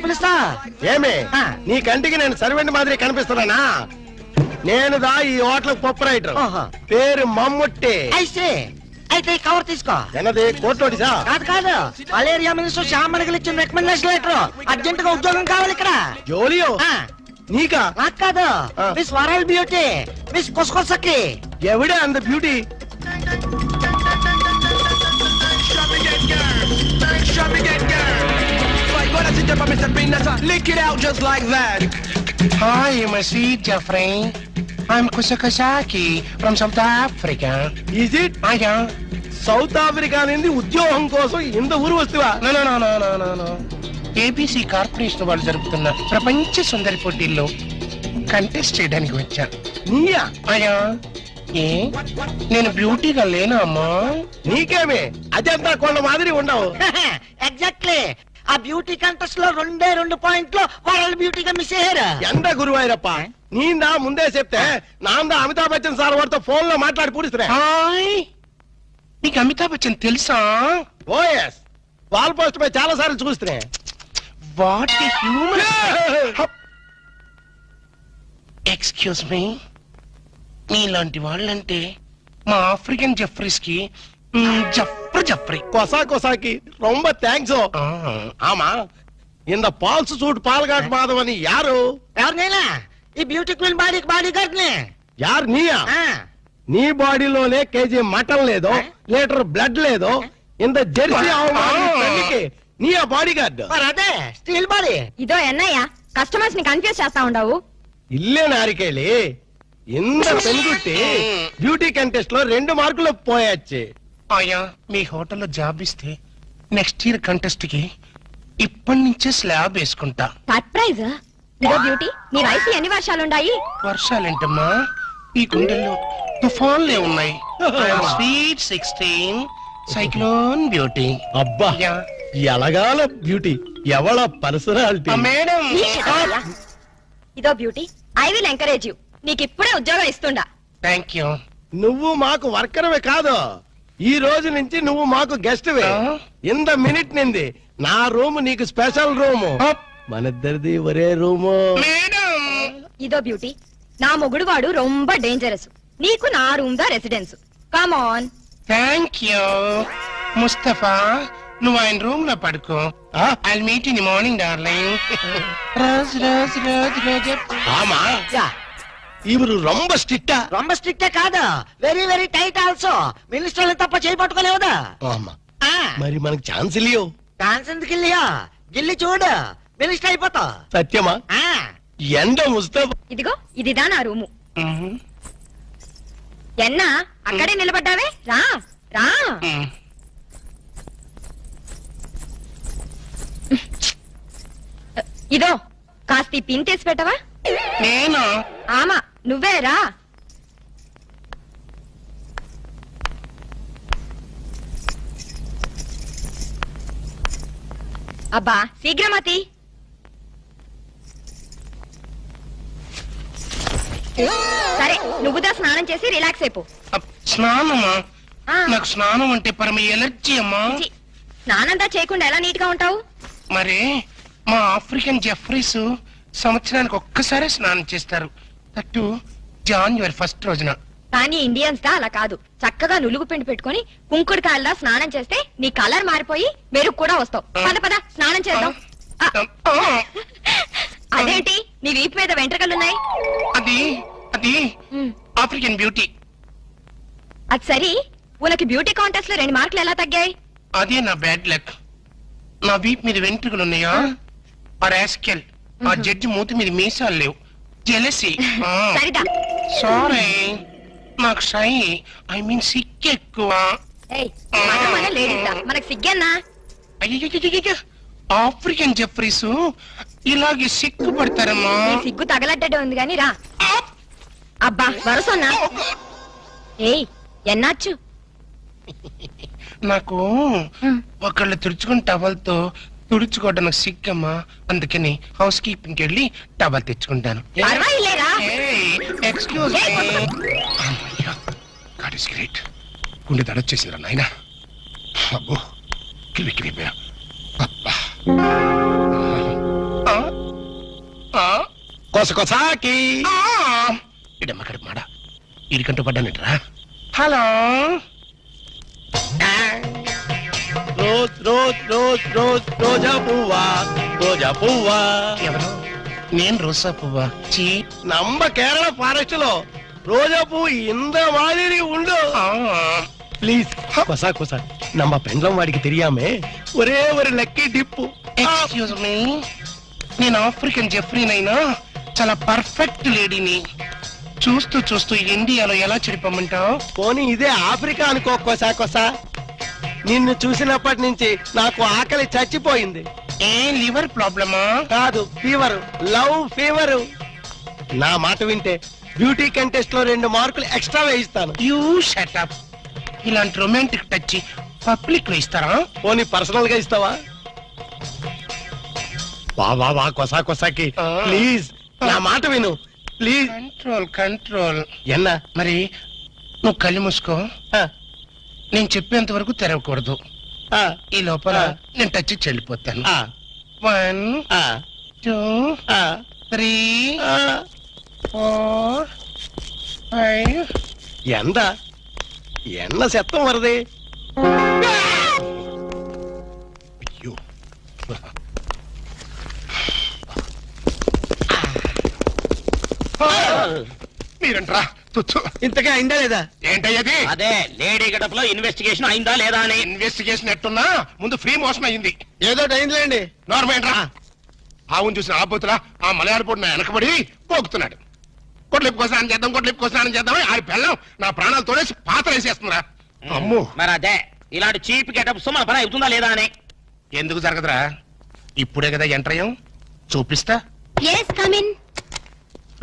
పిలుస్తా ఏమి నీ కంటికి నేను సర్వెంట్ మాదిరి కనిపిస్తున్నానా? నేను దా ఈ హోటల్ ప్రొపరైటర్, పేరు మమ్ముట్టి. అయితే కవర్ తీసుకో. ఎన్నది కోర్టు నోటీసా? కాదు కాదు, మలేరియా మినిస్టర్ శ్యామణికి ఇచ్చిన రికమెండేషన్ లెటర్. అర్జెంట్ గా ఉద్యోగం కావాలి ఇక్కడ. జోలియో నీకా? నాకు కాదు, మిస్ వరల్డ్ బ్యూటీ, మిస్ కుస్కొసకి. ఎవడే అంత beauty? Lick it out just like that. Hi, my sweet Jeffrey. I'm Kusakasaki from South Africa. Is it? Yeah. South Africa నుండి ఉద్యోగం కోసం ఇంత ఊరు వస్తువా? No. ఏబీసీ కార్పొరేషన్ వాళ్ళు జరుపుతున్న ప్రపంచ సుందరి పోటీల్లో కంటెస్ట్ చేయడానికి వచ్చా. నీయా? అయ్యా, ఏ నేను బ్యూటీగా లేనా అమ్మా? నీకేమే అజంతా కొండ మాదిరి ఉండవు. ఎగ్జాక్ట్లీ, ఆ బ్యూటీ కంటెస్ట్ లో 2 పాయింట్లు వరల్డ్ బ్యూటీగా మిస్ అయ్యారు. ఎంత గురువాయిరప్ప, నీందా ముందే చెప్తే నాందా అమితాబ్ బచ్చన్ సార్ వాడితో ఫోన్ లో మాట్లాడి పూడిస్తున్నా. హాయ్, నీకు అమితాబ్ బచ్చన్ తెలుసా? ఓఎస్, వాల్ పోస్ట్ పై చాలా సార్లు చూస్తున్నా. What a human. Excuse me, నీలాంటి వాళ్ళంటే మా ఆఫ్రికన్ జెఫ్రీస్ కి జఫ్రీ. కొసాకి రొంబ థ్యాంక్స్. ఆమా, ఇంద పాల్స్ సూట్ పాల్గాట్ మాధవ్ అని యారు? ఎవరినైనా ఈ బ్యూటీ క్వీన్ బాడీ గార్డ్ నే. యారు నీయా? నీ బాడీలోనే కేజీ మటన్ లేదో, లీటర్ బ్లడ్ లేదో, ఇంత జెర్సీ అవమానికి నీయా బాడీ గార్డ్? అదే స్టీల్ బాడీ. ఇదో ఎన్నయ్య కస్టమర్స్ ని కన్ఫ్యూజ్ చేస్తా ఉండవు. ఇల్లే నారికేళి, ఇంత పెనుగుట్టి బ్యూటీ కంటెస్ట్ లో 2 మార్కులు పోయొచ్చి. అయ్యా, మీ హోటల్లో జాబ్ ఇస్తే నెక్స్ట్ ఇయర్ కంటెస్ట్ కి ఇప్పటి నుంచే స్లాబ్ వేసుకుంటా. సర్ప్రైజ్. ఇదో బ్యూటీ, నీ వయసు ఎన్ని వర్షాలుండాయి? వర్షాలేంటమ్మా, ఈ గుండెల్లో తుఫాన్లే ఉన్నాయి. Sweet 16 cyclone beauty. అబ్బా, ఎలగాల బ్యూటీ, ఎవళ పర్సనాలిటీ. మేడం, ఇదో beauty, I will encourage you. నీకు ఇప్పుడే ఉద్యోగం ఇస్తుండా. Thank you. నువ్వు మాకు వర్కర్వే కాదు, ఈ రోజు నుంచి నువ్వు మాకు గెస్ట్ వే. ఇంత మినిట్ నింది నా రూమ్ నీకు స్పెషల్ రూము, మనిద్దరిది ఒరే రూము. ఇదో బ్యూటీ, నా మొగుడు వాడు రొంబ డేంజరస్. నీకు నా రూమ్ దా residence. Come on. Thank you Mustafa, నువ్వు ఆయన రూమ్ లో పడుకో. I meet in the morning darling. Rose rose rose rose. ఆమా, ఇవరు రొంబ స్ట్రిక్టా? రొంబ స్ట్రిక్టే కాదు, వెరీ వెరీ టైట్ ఆల్సో. మినిస్టర్లు తప్ప చేయి పట్టుకోలేవుదా? మరి మనకు ఛాన్స్ ఇల్లియో? ఛాన్స్ ఎందుకు ఇల్లియో? గిల్లి చూడు, మినిస్టర్ అయిపోతా. సత్యమా? ఎండ ముస్తఫా. ఇదిగో ఇదిదా నా రూము. ఎన్నా అక్కడే నిలబడ్డావే, రా రా. ఇదో కాస్త ఈ పిన్ తీసి పెట్టవా? నేను? ఆమా, నువ్వే రా. అబ్బా శీఘ్రమతి. సరే, నువ్వుదా స్నానం చేసి రిలాక్స్ అయిపో. స్నానమా? నాకు స్నానం అంటే పరమ ఎలర్జీ అమ్మా. స్నానంతా చేయకుండా ఎలా నీట్ గా ఉంటావు? మరి మా ఆఫ్రికన్ జెఫ్రీస్ సంవత్సరానికి ఒక్కసారి స్నానం చేస్తారు, దట్టు జాన్యువరి 1 రోజున. కానీ ఇండియన్స్ దా అలా కాదు. చక్కగా నులుగు పిండి పెట్టుకుని కుంకుడుకాయలదా స్నానం చేస్తే నీ కలర్ మారిపోయి మెరుగు కూడా వస్తావు. పద పద స్నానం చేద్దాం. అదేంటి నీ వీపు మీద వెంట్రుకలున్నాయి? అది ఆఫ్రికన్ బ్యూటీ. అది సరి, ఉనకి బ్యూటీ కాంటెస్ట్ లో 2 మార్కులు ఎలా తగ్గాయి? అదే నా బ్యాడ్ లక్. నా వీపు మీద వెంట్రుకలు ఉన్నాయా? రాస్కెల్, ఆ జడ్జి మూతి మీద మీసాలు లేవు. జెలసీ. సరిదా. సారీ, నాకు షై, ఐ మీన్ సిక్కు ఎక్కువ. మనకు సిగ్గన్నా? అయ్యో, ఆఫ్రికన్ జెఫ్రీస్ ఇలాగే సిగ్గు పడతారమ్మా. సిగ్గు తగలడ్డటే ఉంది గాని రా. అబ్బా వరసన్నా. ఏయ్ ఎన్నాచ్చు? నాకు ఒకళ్ళు తుడుచుకుని టవల్తో తుడుచుకోవడం నాకు సిగ్గమ్మా, అందుకని హౌస్ కీపింగ్కి వెళ్ళి టవల్ తెచ్చుకుంటాను. Excuse me. God is great. గుండె దడొచ్చేసిందిరా నాయనా. అబ్బో, ఉక్కిరి బిక్కిరైపోయా. అబ్బా. కొసకొసాకి ఇడమ్మ కడుపు మాడ ఇడికంటూ పడ్డానంటరా. Hello, rose rose rose rose రోజా పువ్వా, రోజా పువ్వా. ఎవరు? నేను రోజా పువ్వా? చీ. நம்ம கேரள ஃபாரஸ்ட் లో రోజా పువ్వు ఇంత மாதிரி ఉండు. ప్లీజ్ కొసా కొసా நம்ம పెండ్లం వాడికి తెలియామే ఒరే ఒరే లక్కీ డిప్పు. ఎక్స్క్యూజ్ మీ, నేను ఆఫ్రికన్ జెఫ్రీనైనా చాలా పర్ఫెక్ట్ లేడీని. చూస్తూ చూస్తూ ఇండియాలో ఎలా చెడిపోమంటావు? పోనీ ఇదే ఆఫ్రికా అనుకో కొసా కొసా. నిన్ను చూసినప్పటి నుంచి నాకు ఆకలి చచ్చిపోయింది. ఏ లివర్ ప్రాబ్లమా? కాదు, ఫీవర్, లవ్ ఫీవర్. నా మాట వింటే బ్యూటీ కంటెస్ట్ లో 2 మార్కులు ఎక్స్ట్రా వేయిస్తాను. You shut up. ఇలాంటి రొమాంటిక్ టచ్ పబ్లిక్ లో ఇస్తారా? పోనీ పర్సనల్ గా ఇస్తావా? వా వా వా కొసా కొసాకి ప్లీజ్ నా మాట విను ప్లీజ్. Control control. ఎన్నా మరి నువ్వు కళ్ళు మూసుకో. ఆ, నేను చెప్పేంత వరకు తెరవకూడదు. ఆ, ఈ లోపల ఆ. నేను టచ్ చేసి వెళ్ళిపోతాను. ఆ, 1 ఆ, 2 ఆ, 3 ఆ. 4 5. ఎంత ఎన్న శత్వం వరది. అయ్యో. మీరంట్రా తుచ్చు. ఇంతగా అయిందా లేదా? ఏంటయ్యది? అదే లేడీ గడప లో ఇన్వెస్టిగేషన్ అయిందా లేదా అని. ఇన్వెస్టిగేషన్ ఎట్టున్నా ముందు ఫ్రీ మోషన్ అయింది. ఏదో అయిందిలేండి. నార్మేంట్రా. ఆవును చూసిన ఆపోతులా ఆ మలయాళ పొడి నా వెనకబడి పోగుతున్నాడు. కొట్లిప్పు కోసం చేద్దాం, కొట్లిప్పు కోసం చేద్దాం. ఆ పిల్లం నా ప్రాణాలు తోడేసి పాత్ర వేసేస్తుందిరా. అమ్మో, మరి అదే ఇలాంటి చీప్ గెటప్స్ మన పని అవుతుందా లేదా అని. ఎందుకు జరగదురా? ఇప్పుడే కదా ఎంటర్ అయ్యాం, చూపిస్తా. Yes come in.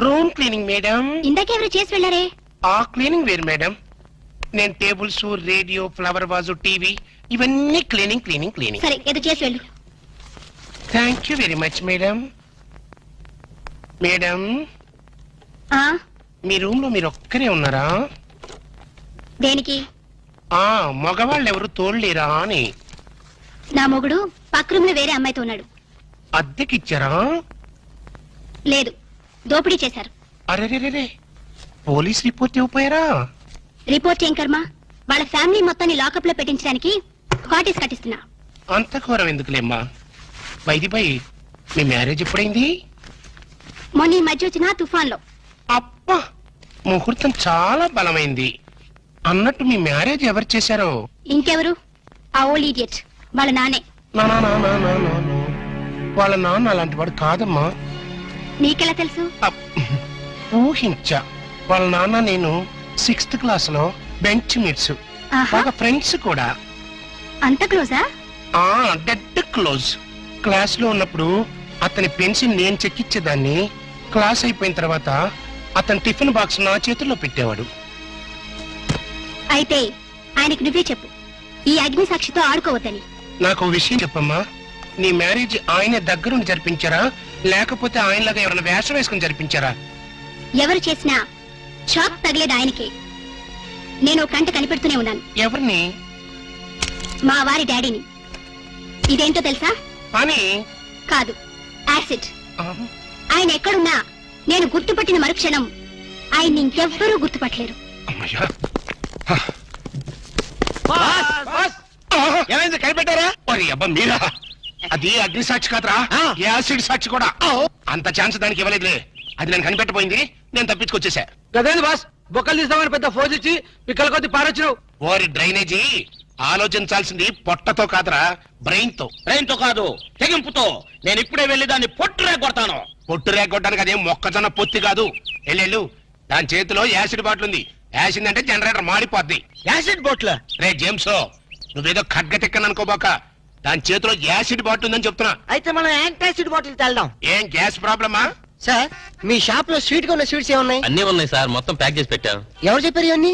Room cleaning madam. ఇందాకెవరు చేసి వెళ్ళారే? ఆ క్లీనింగ్ వేరు మేడం. నేను tables, radio, flower vase, TV ఇవన్నీ క్లీనింగ్ క్లీనింగ్ క్లీనింగ్. సరే ఏదో చేసి వెళ్ళు. Thank you very much madam. Madam, ఆ మీ రూమ్ లో మీరు ఒక్కరే ఉన్నారా? దేనికి? ఆ మగవాళ్ళు ఎవరు తోడలేరా అని. నా మొగుడు పక్క రూమ్ లో వేరే అమ్మాయితో ఉన్నాడు. అద్దెకిచ్చారా? లేదు, దోపిడీ చేశారు. అరెరెరే, పోలీస్ రిపోర్ట్ ఇవ్వపోయారా? రిపోర్ట్ ఏం కర్మ, వాళ్ళ ఫ్యామిలీ మొత్తాన్ని లాకప్ లో పెట్టించడానికి కాటేజ్ కట్టిస్తున్నా. అంత ఘోరం ఎందుకులేమ్మా. వైది బై, మీ మ్యారేజ్ ఎప్పుడైంది? మొన్న ఈ మధ్య వచ్చిన తుఫాన్ లో. అబ్బా, ముహూర్తం చాలా బలమైంది. అన్నట్టు మీ మ్యారేజ్ ఎవరు చేశారో? ఇంకెవరు? ఆ ఓల్డ్ ఇడియట్ వాళ్ళ నానే. నా నా నా నా నా నా నా. వాళ్ళ నాన్న అలాంటి వాడు కాదమ్మా. నీకెలా తెలుసు? అప్. ఊహించా. వాళ్ళ నాన్న నేను 6th క్లాస్ లో బెంచ్ మీట్స్, ఆహా, బాగా ఫ్రెండ్స్ కూడా. అంత క్లోజా? ఆ డెడ్ క్లోజ్. క్లాస్ లో ఉన్నప్పుడు అతని పెన్సిల్ నేను చెక్కిచ్చేదాన్ని. క్లాస్ అయిపోయిన తర్వాత అతని టిఫిన్ బాక్స్ నా చేతుల్లో పెట్టేవాడు. అయితే ఆయనకి నువ్వే చెప్పు, ఈ అగ్ని సాక్షితో ఆడుకోవద్దని. నాకు ఓ విషయం చెప్పమ్మా. నీ మ్యారేజ్ ఆయన దగ్గరుండి జరిపించారా, లేకపోతే ఆయనలాగా ఎవరైనా వేషం వేసుకుని జరిపించారా? ఎవరు చేసినా షాక్ తగిలేది ఆయనకే. నేను ఓ కంట కనిపెడుతూనే ఉన్నాను. ఎవరిని? మా వారి డాడీని. ఇదేంటో తెలుసా? అని కాదు, యాసిడ్. ఆయన ఎక్కడున్నా నేను గుర్తుపట్టిన మరుక్షణం ఆయన్ని ఇంకెవ్వరూ గుర్తుపట్టలేరు. అమ్మయ్యా. ఏమైంది కనిపెట్టారా? మరి అబ్బా మీరా? అది అగ్ని సాక్షి కాదురా, యాసిడ్ సాక్షి కూడా. అంత ఛాన్స్ దానికి ఇవ్వలేదులే. అది నేను కనిపెట్టబోయింది, నేను తప్పించుకొచ్చేసా. గదేంది బాస్, బొక్కలు తీస్తామని పెద్ద ఫోజ్ ఇచ్చి పిక్కల కొద్ది పారొచ్చినావు. ఓరి డ్రైనేజీ, ఆలోచించాల్సింది పొట్టతో కాదురా, బ్రెయిన్ తో. బ్రెయిన్ తో కాదు, తెగింపుతో. నేను ఇప్పుడే వెళ్లి దాన్ని పొట్టురే కొడతాను. పొట్టు రేగొట్టడానికి అదేం మొక్కజొన్న పొత్తి కాదు. ఎల్లెళ్ళు, దాని చేతిలో యాసిడ్ బాటిల్ ఉంది. యాసిడ్ అంటే జనరేటర్ మాడిపోద్ది. యాసిడ్ బోట్ల రే జేమ్స్, నువ్వేదో ఖడ్గ తిక్కని అనుకోబాక. దాని చేతిలో యాసిడ్ బాటిల్ ఉందని చెప్తున్నా. అయితే మనం యాంటాసిడ్ బాటిల్ తెల్దాం. ఏం గ్యాస్ ప్రాబ్లమా? సార్, మీ షాప్ లో స్వీట్ గా ఉన్న స్వీట్స్ ఏమున్నాయి? అన్నీ ఉన్నాయి సార్, మొత్తం ప్యాక్ చేసి పెట్టాం. ఎవరు చెప్పారు ఇవన్నీ?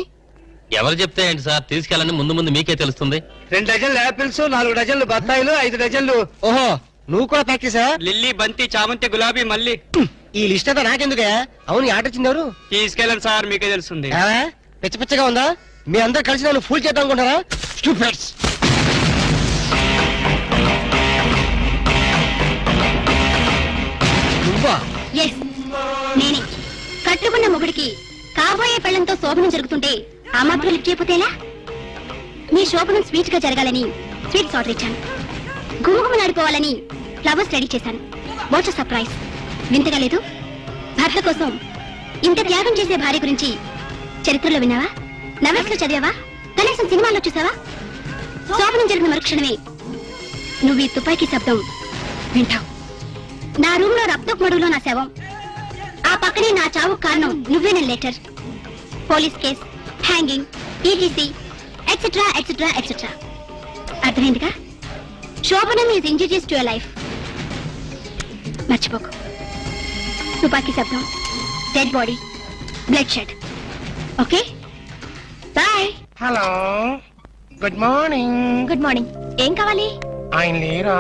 ఎవరు చెప్తే ఏంటి సార్, తీసుకెళ్ళండి, ముందు ముందు మీకే తెలుస్తుంది. 2 డజన్లు యాపిల్స్, 4 డజన్లు బత్తాయిలు, 5 డజన్లు. ఓహో, నువ్వు కూడా ప్యాక్ చేసా? లిల్లీ, బంతి, చామంతి, గులాబీ, మల్లి. ఈ లిస్ట్ అంతా నాకెందుకే? అవును, ఈ ఆర్డర్ ఇచ్చింది ఎవరు? తీసుకెళ్ళండి సార్, మీకే తెలుస్తుంది. పిచ్చ పిచ్చగా ఉందా? మీ అందరు కలిసి నన్ను ఫూల్ చేద్దాం అనుకుంటారా? స్టూపిడ్స్. మొగుడికి కాబోయే పెళ్లంతో శోభనం జరుగుతుంటే ఆ మాత్రం లిఫ్ట్ చేయకపోతేలా? మీ శోభనం స్వీట్ గా జరగాలని స్వీట్స్ ఆర్డర్ ఇచ్చాను. గుమగుమలాడిపోవాలని ఫ్లవర్స్ రెడీ చేశాను. What's surprise! వింతగా లేదు? భర్త కోసం ఇంత త్యాగం చేసే భార్య గురించి చరిత్రలో విన్నావా? నవల్స్ లో చదివావా? కనీసం సినిమాల్లో చూసావా? శోభనం జరిగిన మరుక్షణమే నువ్వు ఈ తుపాకీ శబ్దం వింటావు. నా రూమ్ లో రక్తపు మడుగులో నా శవం, ఆ పక్కనే నా చావు కారణం నువ్వేన letter, police case, hanging, ETC etcetera etcetera etcetera. అర్థమైందిగా? శోభనం is injurious to your life. మర్చిపోకు. తుపాకీ శబ్దం, dead body, blood shed. Okay, bye. Hello, good morning. Good morning. ఏం కావాలి? ఆయన లేరా?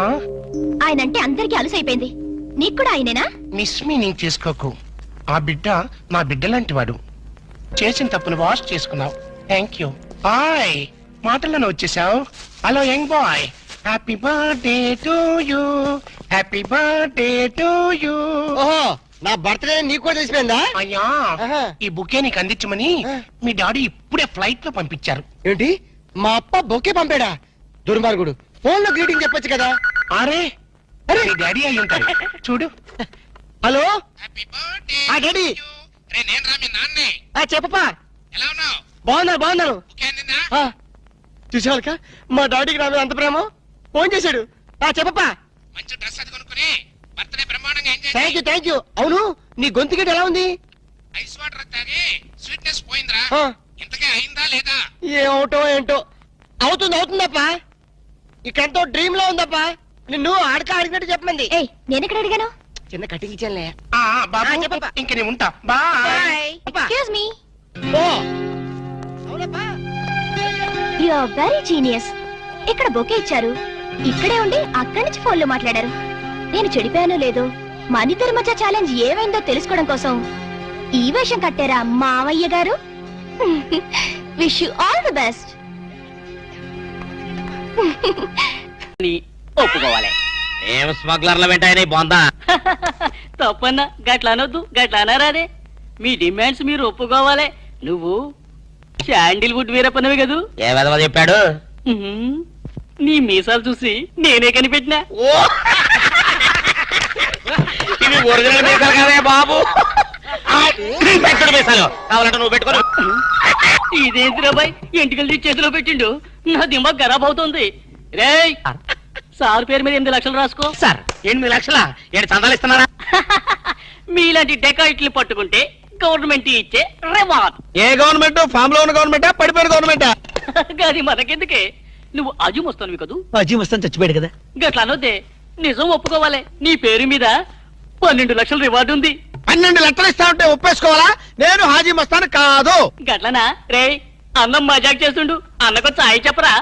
ఆయన అంటే అందరికీ అలుసైపోయింది. నీకు కూడా ఆయనేనా? మిస్ మీనింగ్ చేసుకోకు. ఆ బిడ్డ నా బిడ్డ లాంటి వాడు. చేసిన తప్పును వాష్ చేసుకున్నావు. Thank you. బాయ్. మాటల్లోనే వచ్చేసావు. Hello young boy, happy birthday to you, happy birthday to you. ఓహో, నా బర్త్డే నీకు కూడా తెలిసిపోయిందా? అయ్యా, ఆహా. ఈ బుకే నీకు అందించమని మీ డాడీ ఇప్పుడే ఫ్లైట్ లో పంపించారు. ఏంటి, మా అప్ప బొకే పంపాడా? దుర్మార్గుడు. ఫోన్ లో గ్రీటింగ్ చెప్పొచ్చు కదా. అరే అరే, మీ డాడీ అయి ఉంటారు. చూడు. హలో, హ్యాపీ బర్త్డే ఆ డాడీ. నేను రా మీ నాన్నే. చెప్పప్పా. ఎలా ఉన్నావు? బాగున్నాను. బుకే అందిందా? చూసేవాళ్ళక మా డాడీకి నా మీద అంత ప్రేమ. ఫోన్ చేశాడు. చెప్పప్పా. మంచి డ్రెస్ అది కొనుక్కుని బర్త్డే బ్రహ్మాండంగా enjoy thank you thank you. అవును, నీ గొంతు గడ్డ ఎలా ఉంది? ఐస్ వాటర్ తాగి స్వీట్నెస్ పోయిందిరా. ఆ, ఇంతకే అయిందా లేదా? ఏమవుటో ఏంటో. అవుతుందప్పా. ఇక్కడంతో డ్రీమ్ లో ఉందప్పా. నిన్ను అడిగినట్టు చెప్పమంది. ఏయ్, నేనెక్కడ అడిగాను? చిన్న కటింగ్ ఇచ్చానులే. బాబు, చెప్పప్పా. ఇంక నేను ఉంటా. బాయ్. Excuse me. ఓ, అవునప్పా. You are very genius. ఇక్కడ బొకే ఇచ్చారు, ఇక్కడే ఉండి అక్కడి నుంచి ఫోన్లో మాట్లాడారు. నేను చెడిపోయానో లేదో, మన ఇద్దరి మధ్య ఛాలెంజ్ ఏమైందో తెలుసుకోవడం కోసం ఈ వేషం కట్టారా మావయ్య గారు? Wish you all the best. ఒప్పుకోవాలి. ఏం స్మగ్లర్ల వెంటాయని బొందా? తప్పన్నా గట్ల అనొద్దు, గట్ల అనరాదే. మీ డిమాండ్స్ మీరు ఒప్పుకోవాలి. నువ్వు శాండిల్వుడ్ వీరప్పనవి కదూ. ఏ విధవ చెప్పాడు? ఉహుం. నీ మీసాలు చూసి నేనే కనిపెట్టినా. ఇవి ఒరిజినల్ మీసాలు కదే బాబు. మీసాలు కావాలంటే నువ్వు పెట్టుకో. ఇదేంటి రాబాయ్, ఎంటికలు తీసి చేతిలో పెట్టిండు. నా దిమాగ్ ఖరాబ్ అవుతుంది. రేయ్, సార్ పేరు మీద 8 లక్షలు రాసుకో. సార్ 8 లక్షల ఏంటి చందాలు ఇస్తున్నారా? మీలాంటి డెకాయిట్లు పట్టుకుంటే గవర్నమెంట్ ఇచ్చే రివార్డ్. ఏ గవర్నమెంట్? ఫామ్ లో ఉన్న గవర్నమెంటా, పడిపోయిన గవర్నమెంటా? అది మనకెందుకే? నువ్వు అజు వస్తాను కదూ. అజీ మస్తాన్ చచ్చిపోయాడు కదా. గట్ల అనొద్దే. నిజం ఒప్పుకోవాలి. నీ పేరు మీద 12 లక్షల రివార్డు ఉంది. 12 లక్షలు ఇస్తా ఉంటే ఒప్పేసుకోవాలా? నేను హాజీ మస్తాన్ కాదు. గట్లనా? రేయ్, అన్నం మజాక్ చేస్తుండు. అన్నకు చాయ్ చెప్పరా?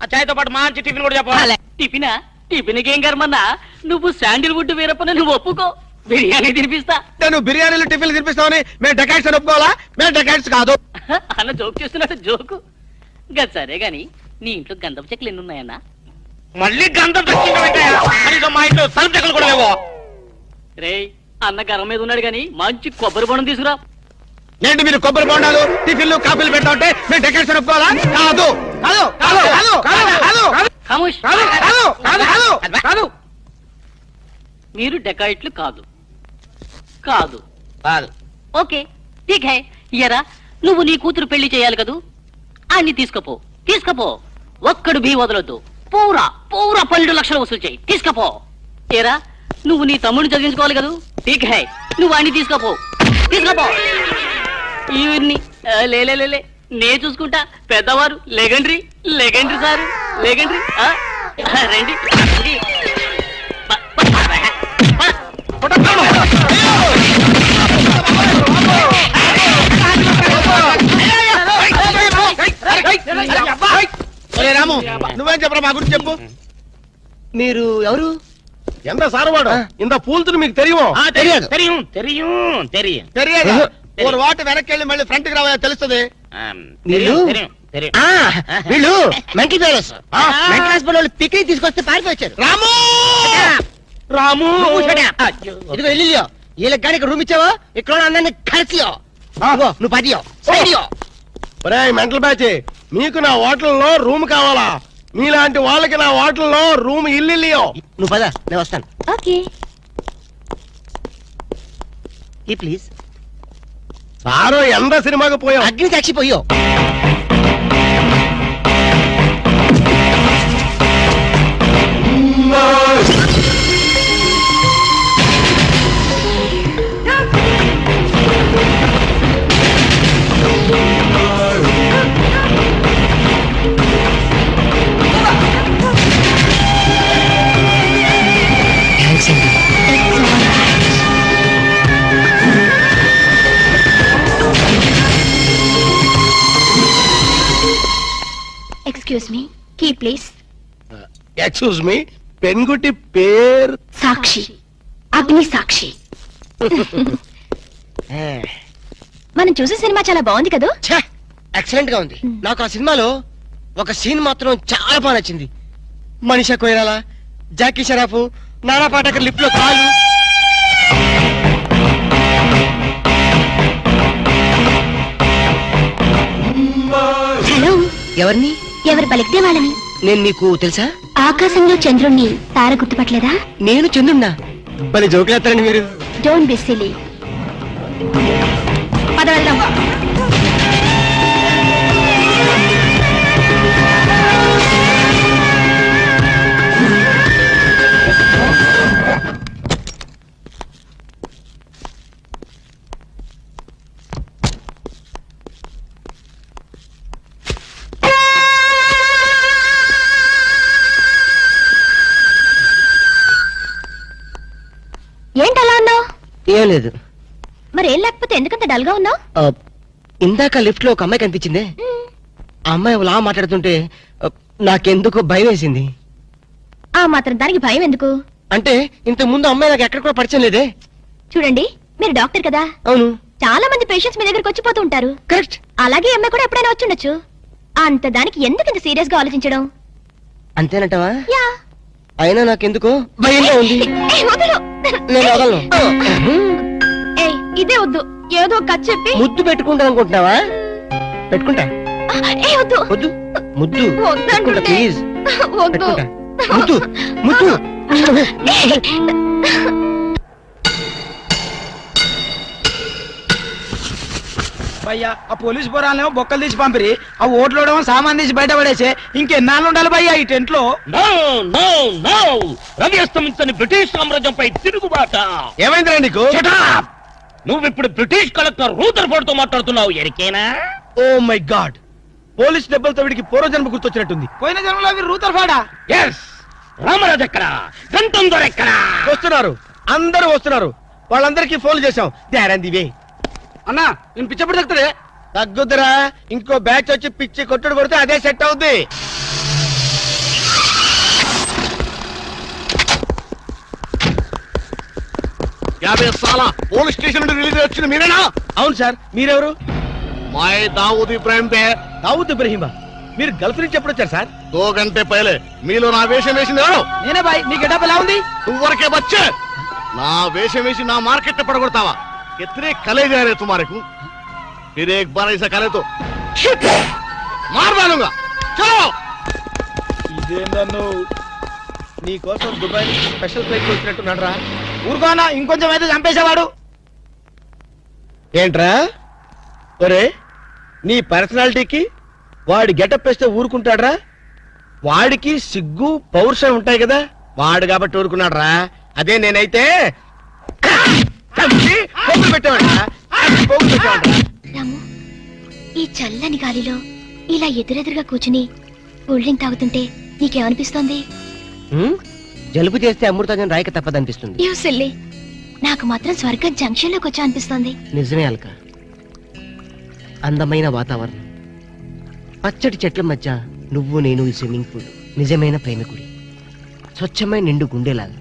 ఆ చాయ్తో పాటు మంచి టిఫిన్ కూడా చెప్పాలి. టిఫినా? టిఫిన్కేం కర్మన్నా? నువ్వు శాండిల్వుడ్ వీరప్పని నువ్వు ఒప్పుకో, బిర్యానీ తినిపిస్తా. నేను బిర్యానీలు టిఫిన్లు తినిపిస్తామని మేము డెకాట్స్ అని ఒప్పుకోవాలా? మేము డెకాట్స్ కాదు. అన్న జోక్ చేస్తున్నట్టు జోకు. గది సరే గాని, నీ ఇంట్లో గంధపు చెక్కలు ఎన్ని ఉన్నాయన్నా? మళ్ళీ గంధం తెచ్చింది. మా ఇంట్లో తలుపు చెక్కలు కూడా లేవో. రేయ్, అన్న గర్వం మీద ఉన్నాడు గాని మంచి కొబ్బరి బొండం తీసుకురా. ఏంటి మీరు కొబ్బరి బొండాలు, టిఫిన్లు, కాఫీలు పెట్టా ఉంటే మేము డెకాట్స్ అని ఒప్పుకోవాలా? కాదు కాదు కాదు కాదు కాదు కాదు ఖమోష్. కాదు కాదు కాదు కాదు. మీరు డెకాయిట్లు కాదు. కాదు కాదు. ఓకే, ఠీక్ హై. ఇయరా, నువ్వు నీ కూతురు పెళ్లి చేయాలి కదూ. అన్ని తీసుకపో. ఒక్కడు భీ వదలొద్దు. పూరా 12 లక్షలు వసూలు చేయి. తీసుకపో. ఏరా, నువ్వు నీ తమ్ముడిని చదివించుకోవాలి కదూ. ఠీక్ హై, నువ్వు అన్ని తీసుకపో. ఇవన్నీ లే నే చూసుకుంటా. పెద్దవారు లెగండ్రీ సారు, లెగండ్రీ. రండి. రాము, నువ్వేం చెప్పరా మా గురించి చెప్పు. మీరు ఎవరు? ఎంత సారవాడు ఇంత పూల్తులు మీకు తెలియమో? తెలియదు. తెలియదు. ఒక వాటి వెనక్కి వెళ్ళి మళ్ళీ ఫ్రంట్ కి రావా తెలుస్తుంది. వీళ్ళు మంకీ ప్యాలెస్ హాస్పిటల్ పిక్నిక్ తీసుకొస్తే పారిపోయారు. రాము రాము, ఇదిగో వెళ్ళియో. వీళ్ళకి కానీ ఇక్కడ రూమ్ ఇచ్చావో ఇక్కడ అందరినీ కలిసియో. నువ్వు పదియో సైడియో ఒరే మెంటల్ బ్యాచ్, మీకు నా హోటల్లో రూమ్ కావాలా? మీలాంటి వాళ్ళకి నా హోటల్లో రూమ్ ఇల్లు. నువ్వు పద నేను వస్తాను ఓకే. ఈ ప్లీజ్ సారో ఎంత సినిమాకి పోయాం. అగ్ని సాక్షి పోయో excuse me, key please. Excuse me, పెన్గుటి పేరు సాక్షి, అగ్ని సాక్షి. మనం చూసే సినిమా చాలా బాగుంది కదా. ఎక్సలెంట్ గా ఉంది. నాకు ఆ సినిమాలో ఒక సీన్ మాత్రం చాలా బాగా నచ్చింది. మనీషా కొయిరాలా, జాకీ షరాఫ్, నానా పాటకర్ లిప్ లో కాలు. హలో, ఎవరిని? ఎవరు పలికితే వాళ్ళని. నేను నీకు తెలుసా? ఆకాశంలో చంద్రుణ్ణి తార గుర్తుపట్టలేదా? నేను చంద్రున్నా. భలే జోకులేస్తారండి మీరు. Don't be silly. పద వెళ్దాం. ఏంటలా ఉన్నావు? ఏం లేదు. మరి ఏం లేకపోతే ఎందుకంత డల్ గా ఉన్నావు? ఇందాక లిఫ్ట్ లో ఒక అమ్మాయి కనిపించింది. ఆ అమ్మాయి అలా మాట్లాడుతుంటే నాకెందుకు భయం వేసింది. ఆ మాత్రం దానికి భయం ఎందుకు? అంటే ఇంతకు ముందు అమ్మాయి నాకు ఎక్కడ కూడా పరిచయం లేదే. చూడండి, మీరు డాక్టర్ కదా. అవును. చాలా మంది పేషెంట్స్ మీ దగ్గరకు వచ్చిపోతూ ఉంటారు. కరెక్ట్. అలాగే అమ్మాయి కూడా ఎప్పుడైనా వచ్చి ఉండొచ్చు. అంత దానికి ఎందుకు ఇంత సీరియస్ గా ఆలోచించడం? అంతేనంటవా? యా. అయినా నాకెందుకు భయంగా ఉంది. ఏయ్, వదలు. నేను వదలను. ఏయ్, ఇదే వద్దు. ఏదో ఒక కథ చెప్పి ముద్దు పెట్టుకుంటా అనుకుంటున్నావా? పెట్టుకుంటా. ఏయ్, వద్దు. వద్దు. ముద్దు వద్దు పెట్టుకుంటా అంటుంటే. ప్లీజ్. వద్దు. పెట్టుకుంటా. ముద్దు ముద్దు. భయ్యా ఆ పోలీస్ పోరాలేమో బొక్కలు తీసి పంపిరి, ఆ ఓట్లోడేమో సామాన్ తీసి బయట పడేసే. ఇంకెన్నాళ్ళు ఉండాలి భయ్యా ఈ టెంట్ లో? నో నో నో, రవి అస్తమించని బ్రిటిష్ సామ్రాజ్యంపై తిరుగుబాట. ఏమైందిరా నీకు? Shut up! నువ్వు ఇప్పుడు బ్రిటిష్ కలెక్టర్ రూదర్ఫోర్డ్ తో మాట్లాడుతున్నావు. ఎరికేనా? ఓ మై గాడ్, పోలీస్ దెబ్బలతో వీడికి పూర్వజన్మ గుర్తొచ్చినట్టుంది. పోయిన జన్మలో మీరు రూతర్ఫాడా? ఎస్. రామరాజు ఎక్కడ? గంటం దొర ఎక్కడ? వస్తున్నారు, అందరూ వస్తున్నారు. వాళ్ళందరికీ ఫోన్ చేశాం. వే అన్నా నేను పిచ్చప్పుడు తగ్గుతుంది. తగ్గుద్దురా, ఇంకో బ్యాచ్ వచ్చి పిచ్చి కొట్టుడు కొడితే అదే సెట్ అవుద్ది. పోలీస్ స్టేషన్ నుండి రిలీజ్ వచ్చింది మీరేనా? అవును సార్, మీరెవరు? మై దావూద్ ఇబ్రాహిం దే. దావుద్ ఇబ్రహీమా, మీరు గల్ఫ్ నుంచి ఎప్పుడు వచ్చారు సార్? 2 గంటే పైలే. మీలో నా వేషం వేసింది ఎవరు? నేనే బాయ్. నీ గెటప్ ఎలా ఉంది? నువ్వరకే బచ్చే. నా వేషం వేసి నా మార్కెట్ పడగొడతావా? कितने कले जा रहे तुम्हारे को? फिर एक बार ऐसा करे तो मार डालूंगा. चलो. ఇదేందన్ను నీ కోసం దుబాయ్ నుంచి స్పెషల్ ఫ్లైట్ వచ్చినట్టున్నాడు రా. ఊరుకోనా, ఇంకొంచెం అయితే చంపేసేవాడు. ఏంట్రా ఒరే, నీ పర్సనాలిటీకి వాడి గెటప్ వేస్తే ఊరుకుంటాడ్రా? వాడికి సిగ్గు పౌరుషం ఉంటాయి కదా, వాడు కాబట్టి ఊరుకున్నాడు రా. అదే నేనైతే రాము, ఈ చల్లని గాలిలో ఇలా ఎదురెదురుగా కూర్చుని కూల్ డ్రింక్ తాగుతుంటే నీకేమనిపిస్తోంది? జలుబు చేస్తే అమృతాజన్ రాయక తప్పదనిపిస్తుంది. యూ సిల్లీ, నాకు మాత్రం స్వర్గం జంక్షన్ లోకి వచ్చా అనిపిస్తోంది. నిజమే అల్క. అందమైన వాతావరణం, పచ్చటి చెట్ల మధ్య నువ్వు నేను ఈ స్విమ్మింగ్ పూల్ నిజమైన ప్రేమికుడి. స్వచ్ఛమైన నిండు గుండెలాగా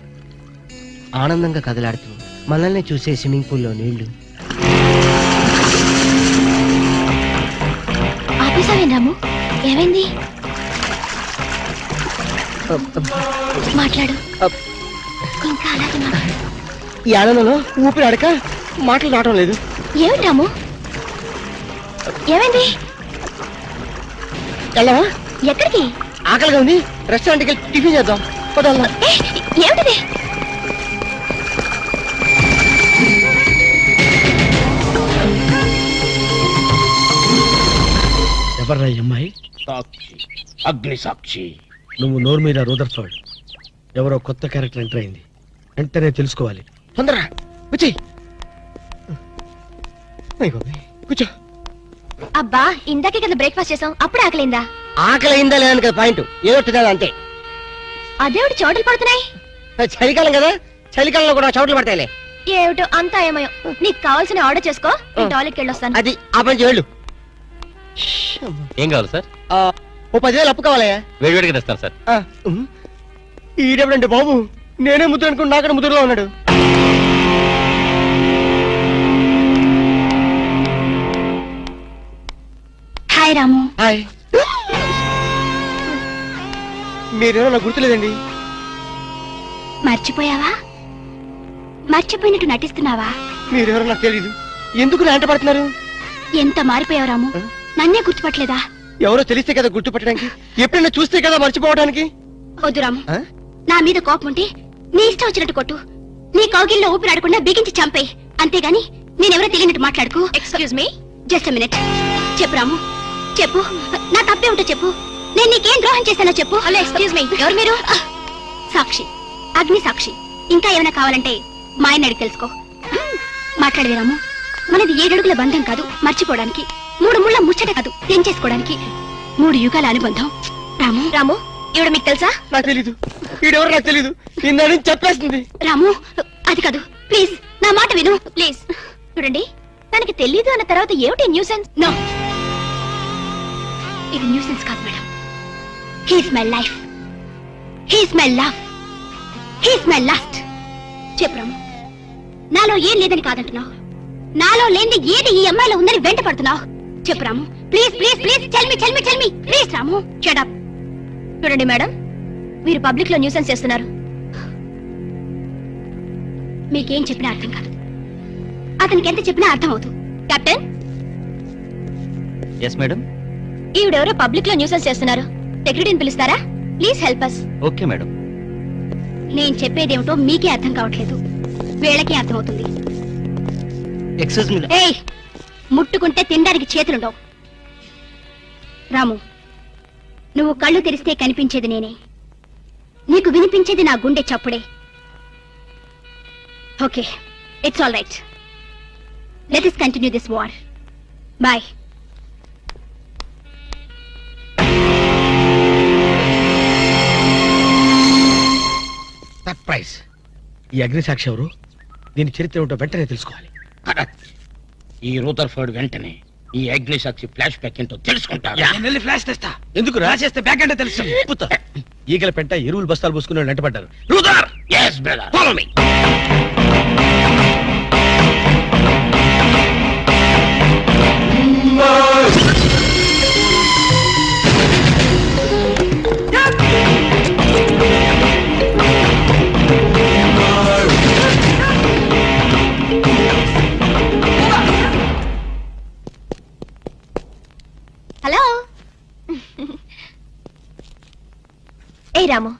ఆనందంగా కదలాడుతూ మనల్ని చూసే స్విమ్మింగ్ పూల్లో నీళ్లు. ఆపేసావేం రాము? ఏమైంది? మాట్లాడు. ఇంకా అలాగే మాట్లాడు. ఈ ఆనందంలో ఊపిరి ఆడక మాటలు రావడం లేదు. ఏమిటి రాము? ఏమైంది? వెళ్ళవా? ఎక్కడికి? ఆకలిగా ఉంది, రెస్టారెంట్కి వెళ్ళి టిఫిన్ చేద్దాం. పదల్లా. ఏ, ఏమిటిది? ఎవర్రా ఈ అమ్మాయి? సాక్షి, అగ్ని సాక్షి. నువ్వు నోరు మీద రూదర్ఫర్డ్. ఎవరో కొత్త క్యారెక్టర్ ఎంటర్ అయింది. వెంటనే తెలుసుకోవాలి. తొందరగా వచ్చి కూర్చో. అబ్బా, ఇందాకే కదా బ్రేక్ఫాస్ట్ చేసాం, అప్పుడు ఆకలిందా? ఆకలి అయిందా లేదని కదా పాయింట్. ఏదో తినాలి అంతే. అదేమిటి చోటులు పడుతున్నాయి? చలికాలం కదా, చలికాలంలో కూడా చోట్లు పడతాయిలే. ఏమిటో అంతా ఏమయో. నీకు కావాల్సిన ఆర్డర్ చేసుకో, నేను టాయిలెట్కి వెళ్ళొస్తాను. అది ఆ పని వెళ్ళు. ఏం కావాలి సార్? ఓ 10,000 అప్పు కావాలయ్యా. వేడివేడిగా తెస్తాను సార్. ఈడెవడండి బాబు, నేనే ముద్దు అనుకుని నాకడ ముద్దులో ఉన్నాడు. హాయ్ రాము. హాయ్. మీరేమో నాకు గుర్తులేదండి. మర్చిపోయావా? మర్చిపోయినట్టు నటిస్తున్నావా? మీరెవరో నాకు తెలీదు. ఎందుకు నా వెంట పడుతున్నారు? ఎంత మారిపోయావు రాము, నన్నే గుర్తుపట్టలేదా? ఎవరో తెలిస్తే కదా గుర్తుపట్టడానికి, ఎప్పుడైనా చూస్తే కదా మర్చిపోవడానికి. వద్దు రాము, ఆ? నా మీద కోపం ఉంటే నీ ఇష్టం వచ్చినట్టు కొట్టు, నీ కౌగిల్లో ఊపిరాడకుండా బిగించి చంపే. అంతేగాని నేనెవరో తెలియనట్టు మాట్లాడుకో. Excuse me. Just minute. చెప్పు రాము, చెప్పు. నా తప్పే ఉంటే చెప్పు. నేను నీకేం ద్రోహం చేశానో చెప్పు. హలో, ఎక్స్క్యూజ్ మీ, ఎవరు మీరు? సాక్షి, అగ్ని సాక్షి. ఇంకా ఏమైనా కావాలంటే మా ఆయన అడిగి తెలుసుకో. మాట్లాడవే రాము, మనది 7 అడుగుల బంధం కాదు మర్చిపోవడానికి, 3 ముళ్ళ ముచ్చట కాదు తెంచేసుకోవడానికి, 3 యుగాల అనుబంధం. రాము, రాము, ఈవిడ మీకు తెలుసా? నాకు తెలీదు. వీడెవరో నాకు తెలీదు. ఇందని చెప్పేస్తుంది. రాము, అది కాదు, ప్లీజ్ నా మాట విను. ప్లీజ్ చూడండి, తనకి తెలీదు అన్న తర్వాత ఏమిటి న్యూసెన్స్? నో, ఇది న్యూసెన్స్ కాదు madam. He's my life, he's my love, he's my last. చెప్పు రాము, నాలో ఏం లేదని కాదంటున్నావు, నాలో లేని ఏది ఈ అమ్మాయిలో ఉందని వెంట పడుతున్నావు. చెప్పు Ramu, please please please, tell me please. Ramu, shut up. చూడండి మేడం, మీరు పబ్లిక్ లో న్యూసెన్స్ చేస్తున్నారు. మీకేం చెప్పినా అర్థం కాదు, అతనికి ఎంత చెప్పినా అర్థం అవుతుంది. Captain, yes madam. ఈవిడెవరో పబ్లిక్ లో న్యూసెన్స్ చేస్తున్నారు. సెక్రటరీని పిలుస్తారా? Please help us. Okay madam. నేను చెప్పేదేమిటో మీకే అర్థం కావట్లేదు, వీళ్ళకి అర్థమవుతుంది. Excuse me. ఏయ్, ముట్టుకుంటే తినడానికి చేతులుండవు. రాము, నువ్వు కళ్ళు తెరిస్తే కనిపించేది నేనే, నీకు వినిపించేది నా గుండె చప్పుడే. Okay, it's all right. Let us continue this war. Bye. Surprise. ఈ అగ్నిసాక్షి ఎవరు? దీని చరిత్ర ఏమిటో వెంటనే తెలుసుకోవాలి. ఈ రూదర్ఫర్డ్ వెంటనే ఈ అగ్ని సాక్షి ఫ్లాష్ బ్యాక్ ఏంటో తెలుసుకుంటాడు. నేను వెళ్ళి ఫ్లాష్ తెస్తా. ఎందుకు ఫ్లాష్ చేస్తే బ్యాక్ అంటే తెలుసు. ఈగల పెంట ఎరువులు బస్తాలు పూసుకుని వెంటబడ్డారు. రూదర్, yes brother, follow me. Hello. ఏ రాము,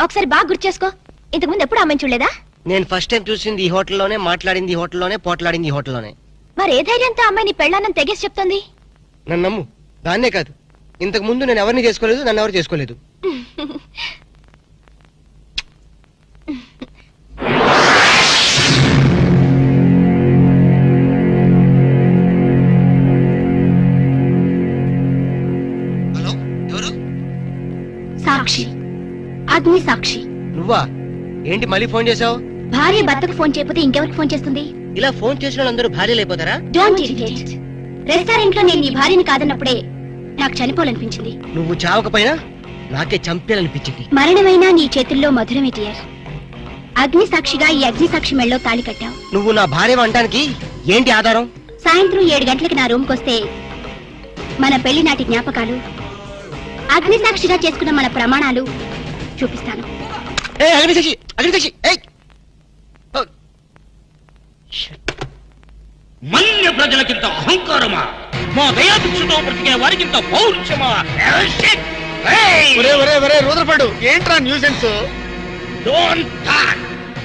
ఒకసారి బాగా గుర్తు చేసుకో. ఇంతకు ముందు ఎప్పుడు అమ్మాయిని చూడలేదా? నేను ఫస్ట్ టైం చూసింది ఈ హోటల్లోనే, మాట్లాడింది ఈ హోటల్లోనే, పోట్లాడింది ఈ హోటల్లోనే. మరి ఏ ధైర్యంతో అమ్మాయిని పెళ్ళానని తెగేసి చెప్తుంది? నన్ను నమ్ము. దాన్నే కాదు, ఇంతకు ముందు నేను ఎవరిని చేసుకోలేదు, నన్ను ఎవరు చేసుకోలేదు. హలో, ఎవరు? సాక్షి, అగ్ని సాక్షి. నువ్వా? ఏంటి మళ్ళీ ఫోన్ చేసావు? భార్య భర్తకు ఫోన్ చేయకపోతే ఇంకెవరికి ఫోన్ చేస్తుంది? ఇలా ఫోన్ చేసిన వాళ్ళందరూ భార్యలు అయిపోతారా? Don't irritate. రెస్టారెంట్ లో నేను నీ భార్యని కాదన్నప్పుడే నాకు చనిపోవాలనిపించింది. నువ్వు చావకపోయినా నాకే చంపేయాలనిపించింది. మరణమైనా నీ చేతుల్లో మధురమే డియర్. అగ్ని సాక్షిగా ఈ అగ్ని సాక్షి మెళ్ళో తాళి కట్టావు. నువ్వు నా భార్య అనడానికి ఏంటి ఆధారం? సాయంత్రం 7 గంటలకి నా రూమ్కి వస్తే మన పెళ్లి నాటి జ్ఞాపకాలు, అగ్ని సాక్షిగా చేసుకున్న మన ప్రమాణాలు చూపిస్తాను. అగ్నిసాక్షి, అగ్నిసాక్షి. మన్య ప్రజలకింత అహంకారమా? మా దయాభిక్షతో బ్రతికే వారికి ఇంత పౌరుషమా? ఒరే ఒరే ఒరే రూద్రపడు ఏంట్రా nuisance? Don't talk.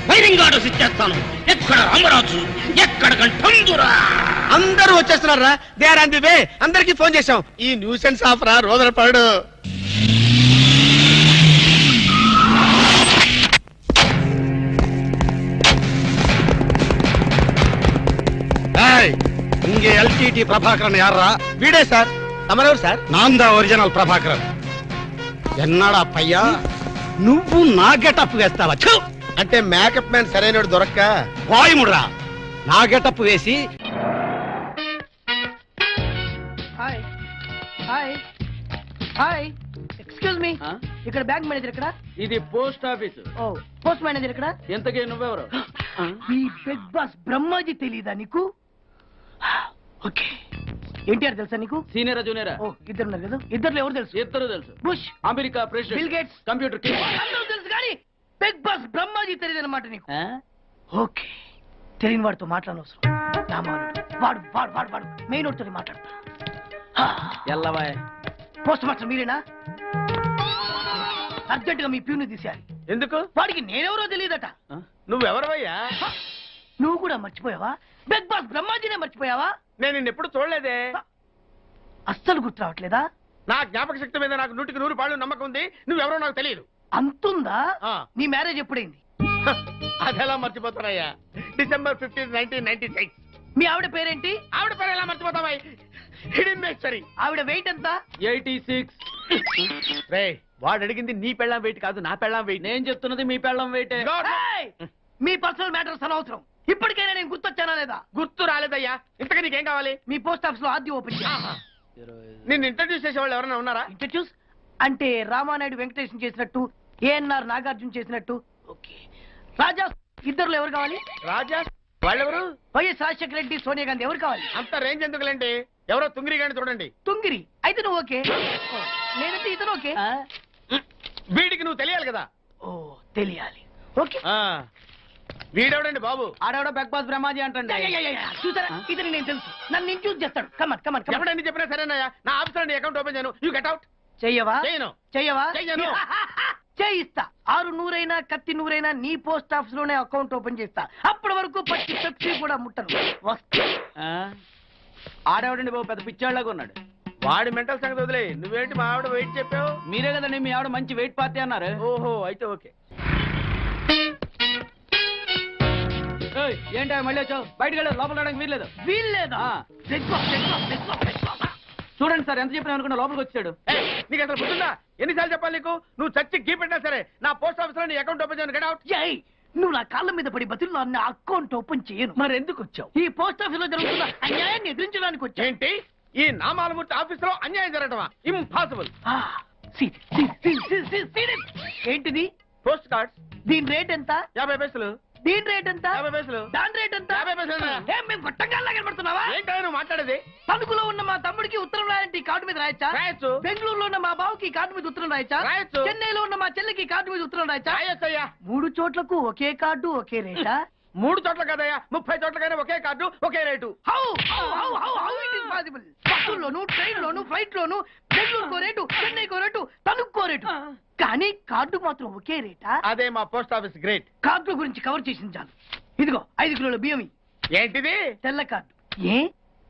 Firing orders ఇచ్చేస్తాను. ఎక్కడ రామరాజు, ఎక్కడ గంటందురా? అందరూ వచ్చేస్తున్నారా? They are on the way. అందరికి ఫోన్ చేశాం. ఈ న్యూసెన్స్ ఆఫ్ రా రూద్రపడు. இங்கே எல்டிடி பிரபாகரன் யாரா? వీడే సార్. తమరెవరు సార్? நான் தான் ఒరిజినల్ ప్రభాకరన్. ఎన్నాడా పయ్యా నువ్వు నా గెటప్ వేస్తావా? ఛు! అంటే మేకప్ మ్యాన్ సరైనడు దొరక్క వాయుముడ్రా నా గెటప్ వేసి hi hi hi excuse me, ఇక్కడ బ్యాంక్ మేనేజర్ ఇక్కడ. ఇది పోస్ట్ ఆఫీస్. ఓ పోస్ట్ మేనేజర్ ఇక్కడ. ఎంతకీ నువ్వెవరు? ఈ బిగ్ బాస్ బ్రహ్మాజీ తెలీదా నీకు? ఓకే, ఎన్టీఆర్ తెలుసా నీకు? సీనియరా జూనియరా? ఓ ఇద్దరు ఉన్నారు కదా, ఇద్దరు ఎవరు తెలుసు? ఇద్దరు తెలుసు. Bush, America president, bill gates, computer king. అందరూ తెలుసు కానీ బిగ్ బాస్ బ్రహ్మాజీ తెలియదు అనమాట నీకు. ఓకే, తెలియని వాడితో మాట్లాడనవసరం. రామానుడు వాడు వాడు వాడు వాడు మెయిన్ వాడితో మాట్లాడతా. ఎల్లవాయ్ పోస్ట్ మాస్టర్ మీరేనా? అర్జెంట్ గా మీ ప్యూని తీసేయాలి. ఎందుకు? వాడికి నేనెవరో తెలియదట. నువ్వెవరవయ్యా? నువ్వు కూడా మర్చిపోయావా? బిగ్ బాస్ బ్రహ్మాజీనే మర్చిపోయావా? నేను నిన్నెప్పుడు చూడలేదే. అస్సలు గుర్తు రావట్లేదా? నా జ్ఞాపక శక్తి మీద నాకు 100కి 100 నమ్మకం ఉంది. నువ్వెవరో నాకు తెలియదు. అంతుందా? ఆ. నీ మ్యారేజ్ ఎప్పుడైంది? అదెలా మర్చిపోతానయ్యా? December 15, 1996. మీ ఆవిడ పేరేంటి? ఆవిడ పేరు ఎలా మర్చిపోతావా? హిడెన్మేశ్వరి. ఆవిడ వెయిట్ ఎంత? 86. రే వాడు అడిగింది నీ పెళ్ళాం వెయిట్ కాదు, నా పెళ్ళాం వెయిట్. నేను చెప్తున్నది మీ పెళ్ళం వెయిటే. ఏయ్! మీ పర్సనల్ మ్యాటర్స్ అనవసరం. ఇప్పటికైనా నేను గుర్తొచ్చానా లేదా? గుర్తు రాలేదయ్యా. ఇంతగా నీకేం కావాలి? మీ పోస్ట్ ఆఫీస్ లో ఆద్య ఓపెన్ నిన్ను ఇంట్రడ్యూస్ చేసే వాళ్ళు ఎవరైనా ఉన్నారా? ఇంట్రడ్యూస్ అంటే రామానాయుడు వెంకటేశం చేసినట్టు, ఏఎన్ఆర్ నాగార్జున చేసినట్టు. ఓకే, రాజా ఇద్దరులో ఎవరు కావాలి? రాజా వాళ్ళెవరు? వైఎస్ రాజశేఖర రెడ్డి, సోనియా గాంధీ ఎవరు కావాలి? అంత రేంజ్ ఎందుకులేండి, ఎవరో తుంగిరి గాని చూడండి. తుంగిరి అయితే నువ్వు ఓకే, నేనంటే ఇతను ఓకే. వీడికి నువ్వు తెలియాలి కదా. ఓ తెలియాలి. ఓకే, వీడెవడండి బాబు? ఆడవిడ బిగ్ బాస్ బ్రహ్మాజీ అంటండి. చూసారా, ఇతను నేను తెలుసు. నన్ను ఇంట్రడ్యూస్ చేస్తాడు. Come on come on come on. ఎవడని చెప్పినా సరేనయ్యా. నా ఆఫీస్ లో అకౌంట్ ఓపెన్ చేయను. You get out. చెయ్యవా? చేయను. చెయ్యవా? చెయ్యను. చేయిస్తా. 6 నూరైనా కత్తి నూరైనా నీ పోస్ట్ ఆఫీస్ లోనే అకౌంట్ ఓపెన్ చేస్తా. అప్పటి వరకు పచ్చి పెప్సీ కూడా ముట్టను. వస్తా. ఆడవిడండి బాబు పెద్ద పిచ్చాళ్ళగా ఉన్నాడు. వాడి మెంటల్ సంగతి వదిలే. నువ్వేంటి మా ఆవిడ వెయిట్ చెప్పావు? మీరే కదండి మీ ఆవిడ మంచి వెయిట్ పార్టీ అన్నారు. ఓహో అయితే ఓకే. ఏంటో మళ్ళీ వచ్చావు? బయటకు వెళ్ళదు, లోపల రావడానికి వీల్లేదు. వీల్లేదా? చూడండి సార్, ఎంత చెప్పినా అనుకున్నా లోపలికి వచ్చాడు. నీకు అసలు గుర్తుందా? ఎన్నిసార్లు చెప్పాలి నీకు? నువ్వు చచ్చి గీ పెట్టినా సరే నా పోస్ట్ ఆఫీస్ లో నీ అకౌంట్ ఓపెన్ చేయను. Get out. ఏయ్, నువ్వు నా కాళ్ళ మీద పడి బతులు నా అకౌంట్ ఓపెన్ చేయను. మరి ఎందుకు వచ్చావు? ఈ పోస్ట్ ఆఫీస్ లో జరుగుతున్న అన్యాయాన్ని ఎదిరించడానికి వచ్చా. ఏంటి ఈ నామాలమూర్తి ఆఫీస్ లో అన్యాయం జరగటమా? ఇంపాసిబుల్. ఏంటిది? Post cards. దీని రేట్ ఎంత? 50 పైసలు. దీని రేట్ ఎంత? 50 పైసలు. దాని రేట్ ఎంత? 50 పైసలు. ఏం మేము గొట్టంగాల్లా కనబడుతున్నావా? ఏంటో నువ్వు మాట్లాడేది? తణుకులో ఉన్న మా తమ్ముడికి ఉత్తరం రాయంటే ఈ కార్డు మీద రాయచ్చా? రాయొచ్చు. బెంగళూరులో ఉన్న మా బావుకి ఈ కార్డు మీద ఉత్తరం రాయచ్చా? రాయొచ్చు. చెన్నైలో ఉన్న మా చెల్లికి ఈ కార్డు మీద ఉత్తరం రాయచ్చా? రాయొచ్చయ్యా. 3 చోట్లకు ఒకే కార్డు ఒకే రేటా? 3 చోట్ల కదయ్యా, 30 చోట్లకైనా ఒకే కార్డు ఒకే rate. How it is possible? బస్సుల్లోను, ట్రైన్ లోను, ఫ్లైట్ లోను బెంగళూరుకో రేటు, చెన్నైకో రేటు, తణుక్కో రేటు, కానీ కార్డు మాత్రం ఒకే రేటా? అదే మా పోస్ట్ ఆఫీస్ గ్రేట్. కార్డు గురించి కవర్ చేసింది చాలు. ఇదిగో 5 కిలోల బియ్యం. ఏంటిది? తెల్ల కార్డు. ఏ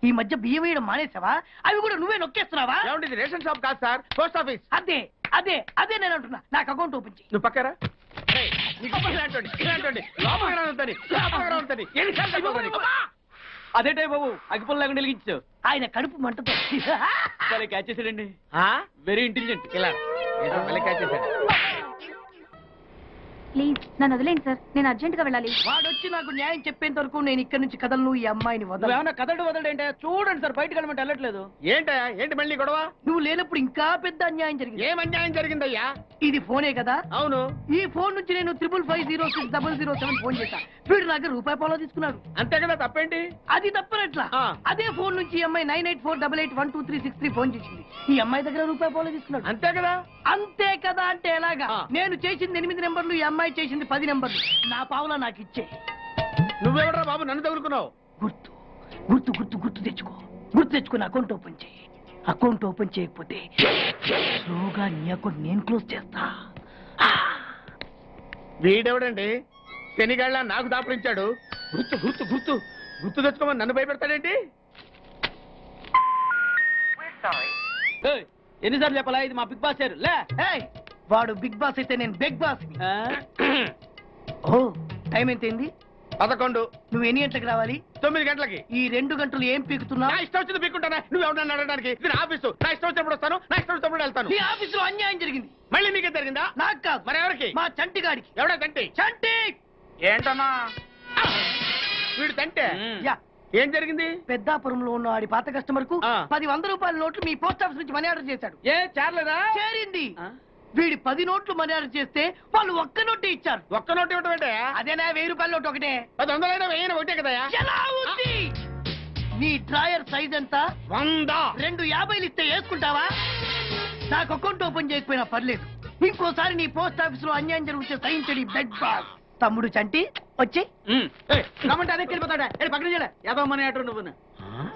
ఈ మధ్య బియ్యం వేయడం మానేసావా? అవి కూడా నువ్వే నొక్కేస్తున్నావా? ఏమండి ఇది రేషన్ షాప్ కాదు సార్, పోస్ట్ ఆఫీస్. అదే అదే అదే నేను అంటున్నా. నాకు అకౌంట్ ఓపెన్ చేయి. నువ్వు పక్కరా. అదేటే బాబు అగ్గిపుల్ల లేకుండా వెలిగించావు. ఆయన కడుపు మంటతో సరే క్యాచ్ చేసాడండి. Very intelligent. ఇలా ప్లీజ్ నన్ను వదిలేండి సార్, నేను అర్జెంట్ గా వెళ్ళాలి. వాడొచ్చి నాకు న్యాయం చెప్పేంత వరకు నేను ఇక్కడి నుంచి కదలను. ఈ అమ్మాయిని వదలను. నువ్వేమన్నా కదడు ఏంటే? చూడండి సార్, బయటకు వెళ్ళమంటే వెళ్ళట్లేదు. ఏంటయ్యా? ఏంటి మళ్ళీ గొడవ? నువ్వు లేనప్పుడు ఇంకా పెద్ద అన్యాయం జరిగింది. ఏం అన్యాయం జరిగిందయ్యా? ఇది ఫోనే కదా? అవును. ఈ ఫోన్ నుంచి నేను 555060007 ఫోన్ చేశా. వీడు నాకు ₹1 తీసుకున్నాడు. అంతే కదా, తప్పేంటి? అది తప్పనట్లా. అదే ఫోన్ నుంచి ఈ అమ్మాయి 984888123363 ఫోన్ చేసింది. ఈ అమ్మాయి దగ్గర ₹1 తీసుకున్నాడు. అంతే కదా. అంతే కదా అంటే ఎలాగా? నేను చేసింది 8 నెంబర్లు, ఈ అమ్మాయి చేసింది 10 నెంబర్లు. నా పావులా నాకు ఇచ్చే. నువ్వెవడరా బాబు నన్ను తగులుకున్నావు? గుర్తు గుర్తు గుర్తు గుర్తు తెచ్చుకో. గుర్తు తెచ్చుకుని అకౌంట్ ఓపెన్ చేయి. అకౌంట్ ఓపెన్ చేయకపోతే స్లోగా నీ అకౌంట్ నేను క్లోజ్ చేస్తా. వీడెవడండి శనిగాళ్ళ నాకు దాపరించాడు. గుర్తు గుర్తు గుర్తు గుర్తు తెచ్చుకోమని నన్ను భయపెడతాడేంటి? ఎన్నిసార్లు చెప్పాలా ఇది మా బిగ్ బాస్ సార్ లే. వాడు బిగ్ బాస్ అయితే నేను బిగ్ బాస్. ఓ టైం ఎంతైంది? 11. నువ్వు ఎన్ని గంటలకు రావాలి? 9 గంటలకి. ఈ 2 గంటలు ఏం పీకుతున్నా? నా ఇష్టం వచ్చింది పీక్కుంటానా? నువ్వు ఎవడన్నా అడగడానికి? ఇది నా ఆఫీసు. నా ఇష్టం వచ్చినప్పుడు వస్తాను, నా ఇష్టం వచ్చినప్పుడు వెళ్తాను. ఈ ఆఫీసులో అన్యాయం జరిగింది. మళ్ళీ మీకే జరిగిందా? నాకు కాదు. మరి ఎవరికి? మా చంటి గాడికి. ఎవడా తంటి? చంటి ఏంటన్నా వీడు తంటే? యా. ఏం జరిగింది? పెద్దాపురంలో ఉన్న వాడి పాత కస్టమర్ కు ఆ. 10 రూపాయల నోట్లు మీ పోస్ట్ ఆఫీస్ నుంచి మనీ ఆర్డర్ చేశాడు. ఏ చేరలేదా? చేరింది. వీడి 10 నోట్లు మనీ ఆర్డర్ చేస్తే వాళ్ళు ఒక్క నోటే ఇచ్చారు. ఒక్క నోటు ఇవ్వటం ఏంటే? అదేనా 1000 రూపాయల నోటు ఒకటే. 100 1000 ఒకటే కదా? ఎలా ఉంది? నీ డ్రాయర్ సైజ్ ఎంత? 100. 2 50 ఇస్తే వేసుకుంటావా? నాకు అకౌంట్ ఓపెన్ చేయకపోయినా పర్లేదు. ఇంకోసారి నీ పోస్ట్ ఆఫీస్ లో అన్యాయం జరిగితే సహించడి బెడ్ బాస్. తమ్ముడు చంటి వచ్చి రమ్మంటే అదే వెళ్ళిపోతాడా? పక్కన చేయలే ఏదో మనీ ఆర్డర్ నువ్వు.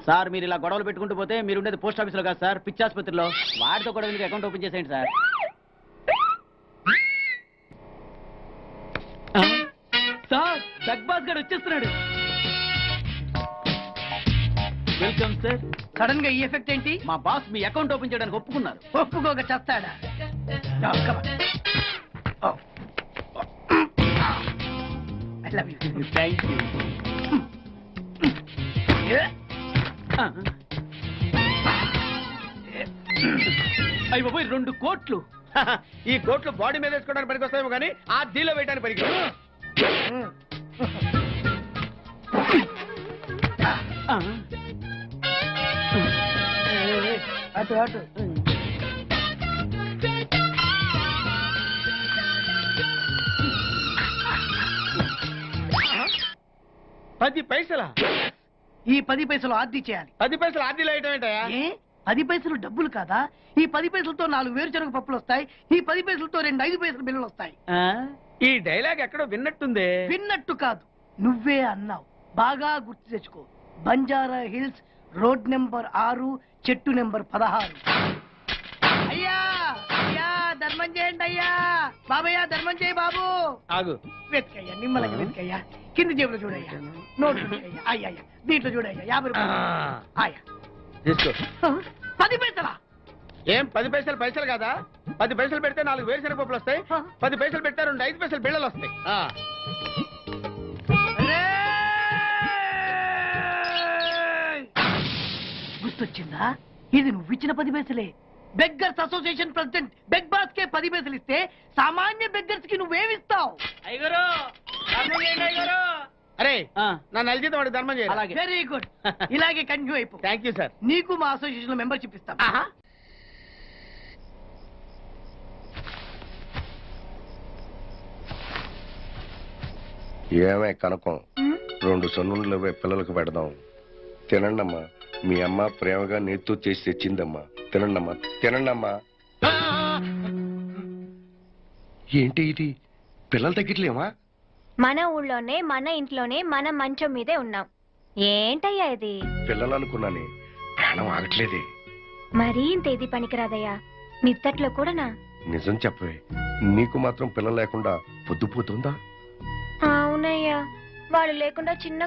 సార్ మీరు ఇలా గొడవలు పెట్టుకుంటూ పోతే మీరు ఉండేది పోస్ట్ ఆఫీస్ లో కాదు సార్, పిచ్చి ఆసుపత్రిలో. వాడితో గొడవలకి అకౌంట్ ఓపెన్ చేసేయండి సార్. సార్ బిగ్ బాస్ గారు వచ్చేస్తున్నాడు. Welcome sir. సడన్ గా ఈ ఎఫెక్ట్ ఏంటి? మా బాస్ మీ అకౌంట్ ఓపెన్ చేయడానికి ఒప్పుకున్నారు. ఒప్పుకోక చస్తాడా? No, come on. Oh. I love you. Thank you. అయ్యి బాబోయ్ 2 కోట్లు. ఈ కోట్లు బాడీ మీద వేసుకోవడానికి పనికి వస్తాయేమో కానీ ఆ డీలో వేయడానికి పనికి. అటు అటు. పది పైసలా? ఈ 10 పైసలు ఆర్డీ చేయాలి. 10 పైసలు ఆర్డీలో వేయటం ఏంటయా? ఏ 10 పైసలు డబ్బులు కాదా? ఈ 10 పైసలతో 4 వేరుశనగ పప్పులు వస్తాయి. ఈ 10 పైసలతో 2 5 పైసలు బిల్లులు వస్తాయి. ఈ డైలాగ్ ఎక్కడో విన్నట్టుంది. విన్నట్టు కాదు, నువ్వే అన్నావు. బాగా గుర్తు తెచ్చుకో. బంజారా హిల్స్ రోడ్ నెంబర్ 6 చెట్టు నెంబర్ 16. అయ్యా అయ్యా ధర్మం చేయండి అయ్యా. బాబయ్యా ధర్మం చేయి బాబు. ఆగు. వెతుకయ్యా నిమ్మలకి వెతుకయ్యా. కింది జేబులో చూడయ్యా. నోట్లు చూడయ్యా. అయ్యా దీంట్లో చూడయ్యా 50 రూపాయలు. అయ్యా తీసుకో. 10 పైసలా? ఏం 10 పైసలు పైసలు కాదా? 10 పైసలు పెడితే 4 వేరుశనగ పప్పులు వస్తాయి. 10 పైసలు పెడితే 2 5 పైసలు బిళ్ళలు వస్తాయి. గుర్తొచ్చిందా? ఇది నువ్వు ఇచ్చిన 10 పైసలే. Beggars association president big boss కే 10 పైసలు ఇస్తే సామాన్య బెగ్గర్స్ కి నువ్వేమిస్తావు? అయ్యగారు ధర్మం చేయండి అయ్యగారు. అరే నా నెల జీతం వాడికి ధర్మం చేయాలి. అలాగే. Very good. ఇలాగే కంటిన్యూ అయిపో. Thank you sir. నీకు మా అసోసియేషన్ లో మెంబర్షిప్ ఇస్తాం. ఏమే కనకం 2 సొన్నులు పిల్లలకు పెడదాం. తినండమ్మా. మీ అమ్మ ప్రేమగా నేతో చేసి తెచ్చిందమ్మా. తినండమ్మా తినండమ్మా. ఏంటి ఇది? పిల్లలు తగ్గట్లేమా? మన ఊళ్ళోనే మన ఇంట్లోనే మన మంచం మీదే ఉన్నాం. ఏంటయ్యా ఇది? పిల్లలు అనుకున్నానే, ప్రాణం ఆగట్లేదే. మరీ ఇంత ఇది పనికిరాదయ్యా. నిత్తట్లో కూడానా? నిజం చెప్పవే, నీకు మాత్రం పిల్లలు లేకుండా పొద్దుపోతుందా? అవునయ్యా, వాళ్ళు లేకుండా చిన్న